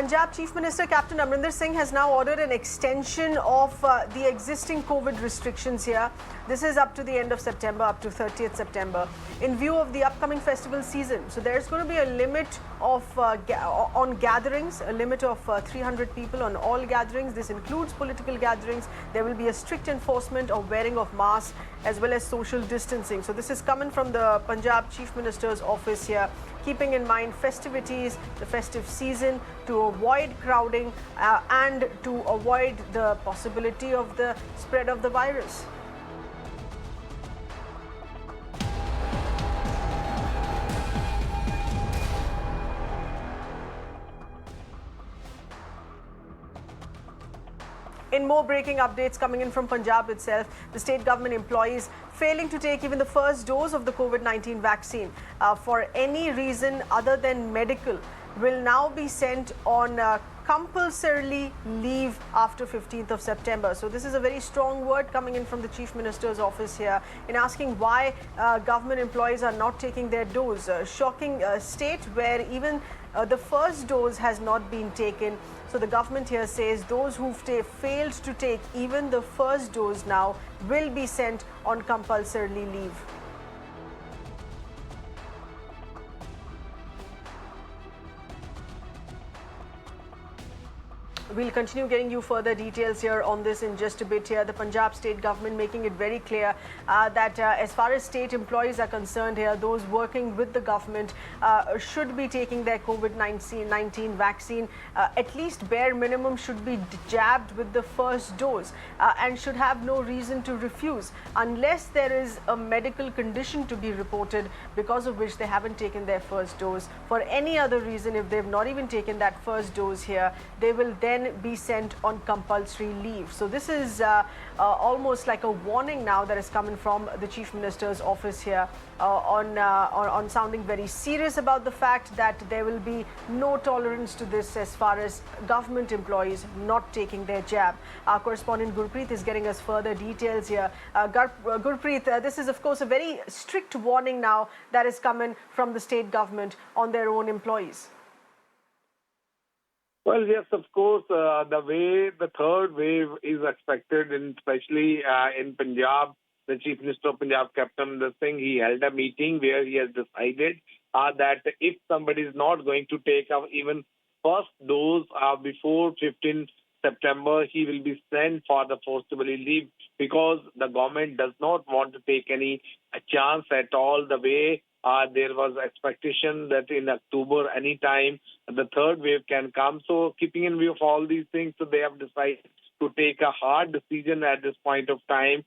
Punjab Chief Minister Captain Amarinder Singh has now ordered an extension of the existing COVID restrictions here. This is up to the end of September, up to 30th September, in view of the upcoming festival season. So there's going to be a limit of on gatherings, a limit of 300 people on all gatherings. This includes political gatherings. There will be a strict enforcement of wearing of masks as well as social distancing. So this is coming from the Punjab Chief Minister's office here, keeping in mind festivities, the festive season, to avoid crowding and to avoid the possibility of the spread of the virus. In more breaking updates coming in from Punjab itself, the state government employees failing to take even the first dose of the COVID-19 vaccine for any reason other than medical will now be sent on compulsorily leave after 15th of September. So this is a very strong word coming in from the Chief Minister's office here in asking why government employees are not taking their dose. Shocking state where even the first dose has not been taken. So the government here says those who've failed to take even the first dose now will be sent on compulsorily leave. We'll continue getting you further details here on this in just a bit here. The Punjab state government making it very clear that as far as state employees are concerned here, those working with the government should be taking their COVID-19 vaccine. At least bare minimum should be jabbed with the first dose and should have no reason to refuse unless there is a medical condition to be reported because of which they haven't taken their first dose. For any other reason, if they've not even taken that first dose here, they will then be sent on compulsory leave. So this is almost like a warning now that is coming from the Chief Minister's office here on sounding very serious about the fact that there will be no tolerance to this as far as government employees not taking their jab. Our correspondent Gurpreet is getting us further details here. Gurpreet, this is of course a very strict warning now that is coming from the state government on their own employees. Well, yes, of course, the way the third wave is expected, and especially in Punjab, the Chief Minister of Punjab, Captain Amarinder Singh, he held a meeting where he has decided that if somebody is not going to take even first dose before 15 September, he will be sent for the forcible leave because the government does not want to take any chance at all the way there was expectation that in October, anytime, the third wave can come. So keeping in view of all these things, so they have decided to take a hard decision at this point of time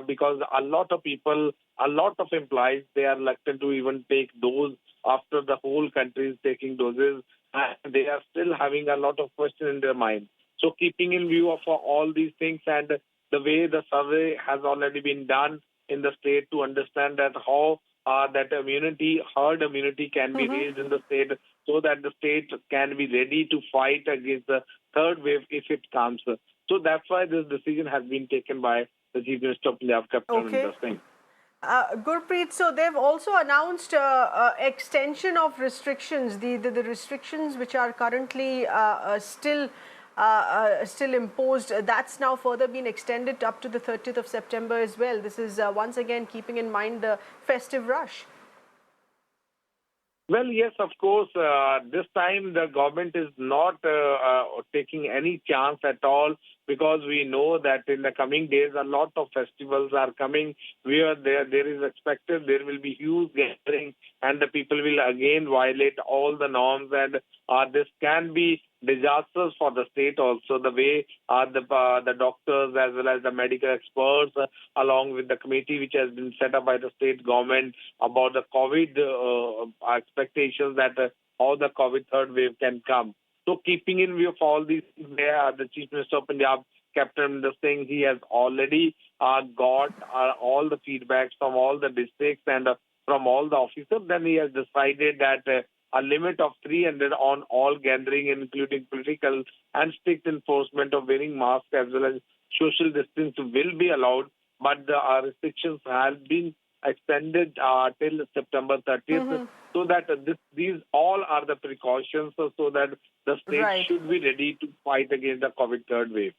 because a lot of people, a lot of employees, they are reluctant to even take dose after the whole country is taking doses. And they are still having a lot of questions in their mind. So keeping in view of all these things and the way the survey has already been done in the state to understand that how that herd immunity can be raised in the state so that the state can be ready to fight against the third wave if it comes. So that's why this decision has been taken by the Chief Minister of Punjab, Captain Amarinder Singh. Gurpreet, so they've also announced extension of restrictions, the restrictions which are currently still imposed, that's now further been extended up to the 30th of September as well. This is once again keeping in mind the festive rush. Well, yes, of course. This time the government is not taking any chance at all because we know that in the coming days a lot of festivals are coming where there is expected there will be huge gathering and the people will again violate all the norms and this can be disastrous for the state also, the way the doctors as well as the medical experts along with the committee which has been set up by the state government about the COVID expectations that how the COVID third wave can come. So keeping in view of all these things, the Chief Minister of Punjab, Captain Amarinder Singh, he has already got all the feedbacks from all the districts and from all the officers. Then he has decided that a limit of 300 on all gathering, including political and strict enforcement of wearing masks as well as social distance will be allowed. But the restrictions have been extended till September 30th, so that these all are the precautions so that the state Right. should be ready to fight against the COVID third wave.